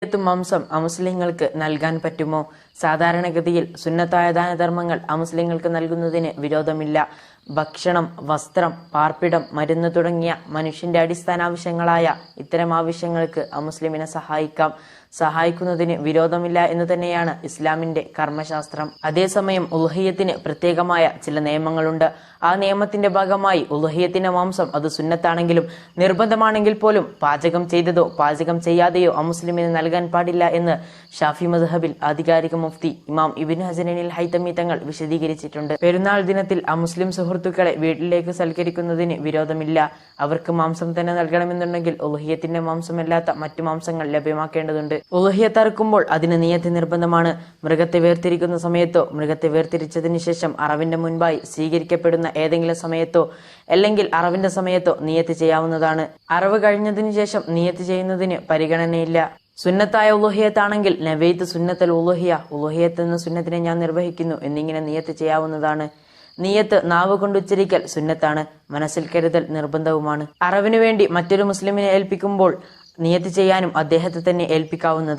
മാംസം അമുസ്ലിങ്ങൾക്ക് നൽകാൻ പറ്റുമോ? സാധാരണഗതിയിൽ സുന്നത്തായ ദാനധർമ്മങ്ങൾ അമുസ്ലിങ്ങൾക്ക് നൽകുന്നതിന് വിരോധമില്ല. ഭക്ഷണം, വസ്ത്രം, പാർപ്പിടം, മരുന്ന് തുടങ്ങിയ മനുഷ്യന്റെ അടിസ്ഥാന ആവശ്യങ്ങളായ ഇത്തരം ആവശ്യങ്ങൾക്ക് അമുസ്ലിമിനെ സഹായിക്കുന്നതിന് വിരോധമില്ല എന്ന് തന്നെയാണ് ഇസ്ലാമിന്റെ കർമ്മശാസ്ത്രം. അതേസമയം ഉളുഹിയ്യത്തിന് പ്രത്യേകമായ ചില നിയമങ്ങളുണ്ട്. ആ നിയമത്തിന്റെ ഭാഗമായി ഉളുഹിയ്യത്തിന്റെ മാംസം അത് സുന്നത്താണെങ്കിലും നിർബന്ധമാണെങ്കിൽ പോലും പാചകം ചെയ്തതോ പാചകം ചെയ്യാതെയോ അമുസ്ലിമിന് നൽകാൻ പാടില്ല എന്ന് ഷാഫി മദ്ഹബിൽ ആധികാരിക മുഫ്തി ഇമാം ഇബ്നു ഹസനിൽ ഹൈതമി തങ്ങൾ വിശദീകരിച്ചിട്ടുണ്ട്. പെരുന്നാൾ ദിനത്തിൽ അമുസ്ലിം സുഹൃത്തുക്കളെ വീട്ടിലേക്ക് സൽക്കരിക്കുന്നതിന് വിരോധമില്ല. അവർക്ക് മാംസം തന്നെ നൽകണമെന്നുണ്ടെങ്കിൽ ഉളുഹിയ്യത്തിന്റെ മാംസമല്ലാത്ത മറ്റു മാംസങ്ങൾ ലഭ്യമാക്കേണ്ടതുണ്ട്. ഉളുഹിയ്യത്ത് അറുക്കുമ്പോൾ അതിന് നിയത്ത് നിർബന്ധമാണ്. മൃഗത്തെ വേർതിരിക്കുന്ന സമയത്തോ മൃഗത്തെ വേർതിരിച്ചതിന് ശേഷം അറവിന്റെ മുൻപായി സ്വീകരിക്കപ്പെടുന്ന ഏതെങ്കിലും സമയത്തോ അല്ലെങ്കിൽ അറവിന്റെ സമയത്തോ നിയത്ത് ചെയ്യാവുന്നതാണ്. അറവ് കഴിഞ്ഞതിനു ശേഷം നിയത്ത് ചെയ്യുന്നതിന് പരിഗണനയില്ല. സുന്നത്തായ ഉളുഹിയ്യത്താണെങ്കിൽ നവൈത്ത് സുന്നത്തൽ ഉളുഹിയ്യത്ത് എന്ന സുന്നത്തിനെ ഞാൻ നിർവഹിക്കുന്നു എന്നിങ്ങനെ നിയത്ത് ചെയ്യാവുന്നതാണ്. നിയത്ത് നാവ് കൊണ്ട് ഉച്ചരിക്കൽ സുന്നത്താണ്, മനസ്സിൽ കരുതൽ നിർബന്ധവുമാണ്. അറവിനു വേണ്ടി മറ്റൊരു മുസ്ലിമിനെ ഏൽപ്പിക്കുമ്പോൾ നിയത്ത് ചെയ്യാനും അദ്ദേഹത്തെ തന്നെ ഏൽപ്പിക്കാവുന്നത്.